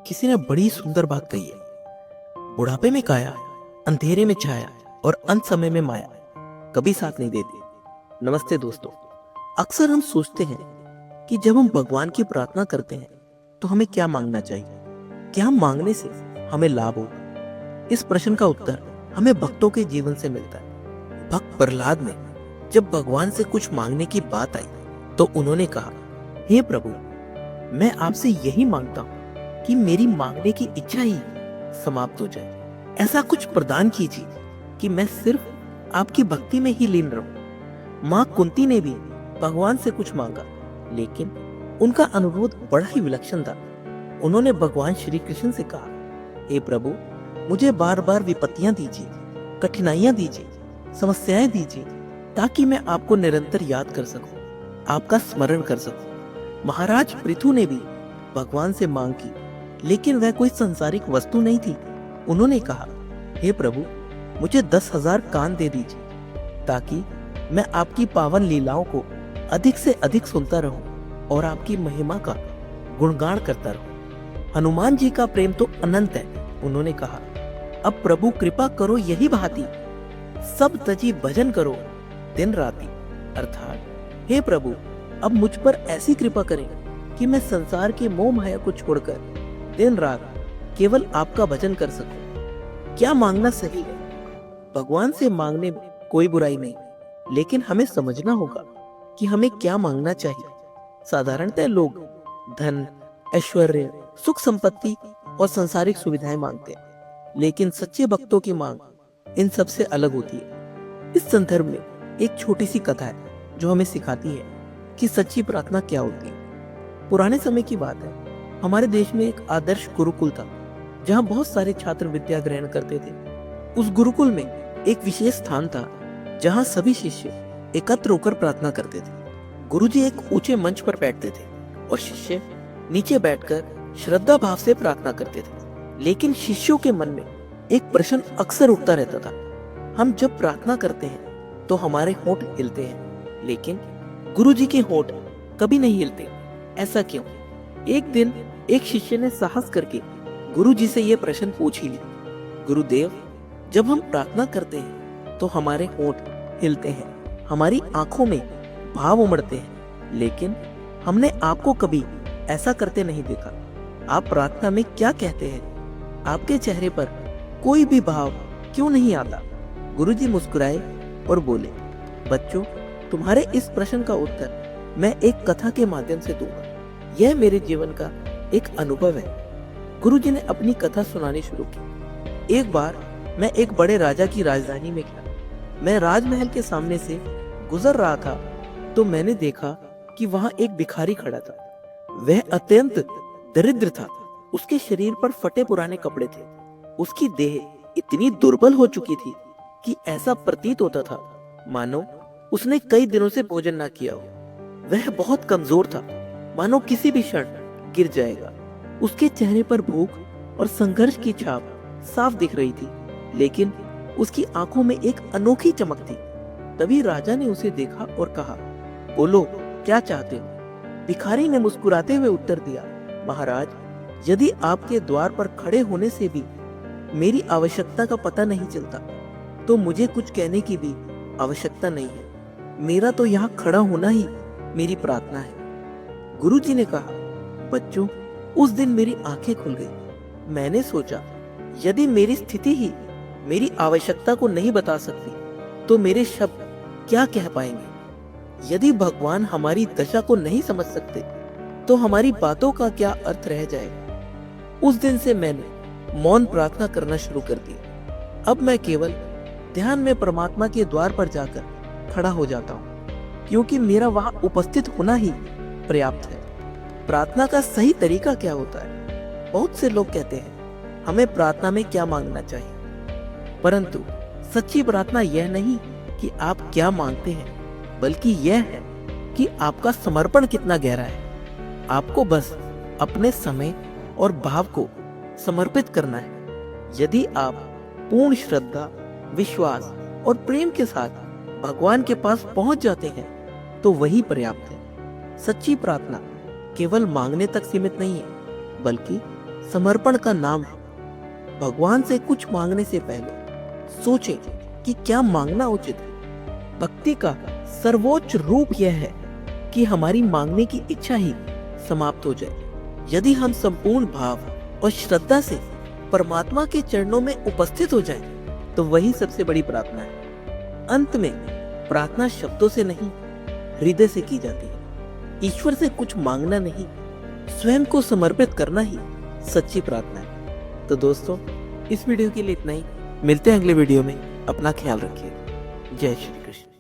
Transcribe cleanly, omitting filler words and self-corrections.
किसी ने बड़ी सुंदर बात कही है। बुढ़ापे में काया, अंधेरे में छाया और अंत समय में माया कभी साथ नहीं देती। नमस्ते दोस्तों। अक्सर हम सोचते हैं कि जब हम भगवान की प्रार्थना करते हैं तो हमें क्या मांगना चाहिए, क्या मांगने से हमें लाभ होगा। इस प्रश्न का उत्तर हमें भक्तों के जीवन से मिलता है। भक्त प्रहलाद ने जब भगवान से कुछ मांगने की बात आई तो उन्होंने कहा, हे प्रभु, मैं आपसे यही मांगता हूँ कि मेरी मांगने की इच्छा ही समाप्त हो जाए। ऐसा कुछ प्रदान कीजिए कि मैं सिर्फ आपकी भक्ति में ही लीन रहूं। मां कुंती ने भी भगवान से कुछ मांगा, लेकिन उनका अनुरोध बड़ा ही विलक्षण था। उन्होंने भगवान श्री कृष्ण से कहा, हे प्रभु, मुझे बार बार विपत्तियां दीजिए, कठिनाइयां दीजिए, समस्याएं दीजिए, ताकि मैं आपको निरंतर याद कर सकूं, आपका स्मरण कर सकूं। महाराज पृथु ने भी भगवान से मांग की, लेकिन वह कोई संसारिक वस्तु नहीं थी। उन्होंने कहा, हे प्रभु, मुझे 10,000 कान दे दीजिए, ताकि मैं आपकी पावन लीलाओं को अधिक से अधिक सुनता रहूं और आपकी महिमा का गुणगान करता रहूं। हनुमान जी का प्रेम तो अनंत है। उन्होंने कहा, अब प्रभु कृपा करो यही भांति, सब तजी भजन करो दिन राति। अर्थात, हे प्रभु, अब मुझ पर ऐसी कृपा करें कि मैं संसार के मोह माया को छोड़कर दिन रात केवल आपका भजन कर सकूं। क्या मांगना सही है? भगवान से मांगने में कोई बुराई नहीं, लेकिन हमें समझना होगा कि हमें क्या मांगना चाहिए। साधारणतः लोग धन, ऐश्वर्य, सुख संपत्ति और सांसारिक सुविधाएं मांगते हैं, लेकिन सच्चे भक्तों की मांग इन सब से अलग होती है। इस संदर्भ में एक छोटी सी कथा है जो हमें सिखाती है कि सच्ची प्रार्थना क्या होती है। पुराने समय की बात है। हमारे देश में एक आदर्श गुरुकुल था, जहां बहुत सारे छात्र विद्या ग्रहण करते थे। उस गुरुकुल में एक विशेष स्थान था जहां सभी शिष्य एकत्र होकर प्रार्थना करते थे। गुरुजी एक ऊंचे मंच पर बैठते थे और शिष्य नीचे बैठकर श्रद्धा भाव से प्रार्थना करते थे। लेकिन शिष्यों के मन में एक प्रश्न अक्सर उठता रहता था, हम जब प्रार्थना करते हैं तो हमारे होंठ हिलते हैं, लेकिन गुरुजी के होंठ कभी नहीं हिलते, ऐसा क्यों? एक दिन एक शिष्य ने साहस करके गुरुजी से यह प्रश्न पूछ ही लिया, गुरुदेव, जब हम प्रार्थना करते हैं तो हमारे होंठ हिलते हैं, हमारी आंखों में भाव उमड़ते हैं, लेकिन हमने आपको कभी ऐसा करते नहीं देखा। आप प्रार्थना में क्या कहते हैं? आपके चेहरे पर कोई भी भाव क्यों नहीं आता? गुरुजी मुस्कुराए और बोले, बच्चों, तुम्हारे इस प्रश्न का उत्तर मैं एक कथा के माध्यम से दूंगा। यह मेरे जीवन का एक अनुभव है। गुरुजी ने अपनी कथा सुनानी शुरू की। एक बार मैं एक बड़े राजा की राजधानी में गया। मैं राजमहल के सामने से गुजर रहा था तो मैंने देखा कि वहां एक भिखारी खड़ा था। वह अत्यंत दरिद्र था। उसके शरीर पर फटे पुराने कपड़े थे। उसकी देह इतनी दुर्बल हो चुकी थी कि ऐसा प्रतीत होता था मानो उसने कई दिनों से भोजन ना किया हो। वह बहुत कमजोर था, मानो किसी भी क्षण गिर जाएगा। उसके चेहरे पर भूख और संघर्ष की छाप साफ दिख रही थी, लेकिन उसकी आंखों में एक अनोखी चमक थी। तभी राजा ने उसे देखा और कहा, बोलो, क्या चाहते हो? भिखारी ने मुस्कुराते हुए उत्तर दिया, महाराज, यदि आपके द्वार पर खड़े होने से भी मेरी आवश्यकता का पता नहीं चलता तो मुझे कुछ कहने की भी आवश्यकता नहीं है। मेरा तो यहाँ खड़ा होना ही मेरी प्रार्थना है। गुरुजी ने कहा, बच्चों, उस दिन मेरी आंखें खुल गई। मैंने सोचा, यदि मेरी स्थिति ही मेरी आवश्यकता को नहीं बता सकती तो मेरे शब्द क्या कह पाएंगे? यदि भगवान हमारी दशा को नहीं समझ सकते तो हमारी बातों का क्या अर्थ रह जाएगा? उस दिन से मैंने मौन प्रार्थना करना शुरू कर दिया। अब मैं केवल ध्यान में परमात्मा के द्वार पर जाकर खड़ा हो जाता हूँ, क्योंकि मेरा वहां उपस्थित होना ही पर्याप्त है। प्रार्थना का सही तरीका क्या होता है? बहुत से लोग कहते हैं हमें प्रार्थना में क्या मांगना चाहिए, परंतु सच्ची प्रार्थना यह नहीं कि आप क्या मांगते हैं, बल्कि यह है कि आपका समर्पण कितना गहरा है। आपको बस अपने समय और भाव को समर्पित करना है। यदि आप पूर्ण श्रद्धा, विश्वास और प्रेम के साथ भगवान के पास पहुंच जाते हैं तो वही पर्याप्त है। सच्ची प्रार्थना केवल मांगने तक सीमित नहीं है, बल्कि समर्पण का नाम है। भगवान से कुछ मांगने से पहले सोचें कि क्या मांगना उचित है। भक्ति का सर्वोच्च रूप यह है कि हमारी मांगने की इच्छा ही समाप्त हो जाए। यदि हम संपूर्ण भाव और श्रद्धा से परमात्मा के चरणों में उपस्थित हो जाएं, तो वही सबसे बड़ी प्रार्थना है। अंत में प्रार्थना शब्दों से नहीं, हृदय से की जाती है। ईश्वर से कुछ मांगना नहीं, स्वयं को समर्पित करना ही सच्ची प्रार्थना है। तो दोस्तों, इस वीडियो के लिए इतना ही। मिलते हैं अगले वीडियो में। अपना ख्याल रखिए। जय श्री कृष्ण।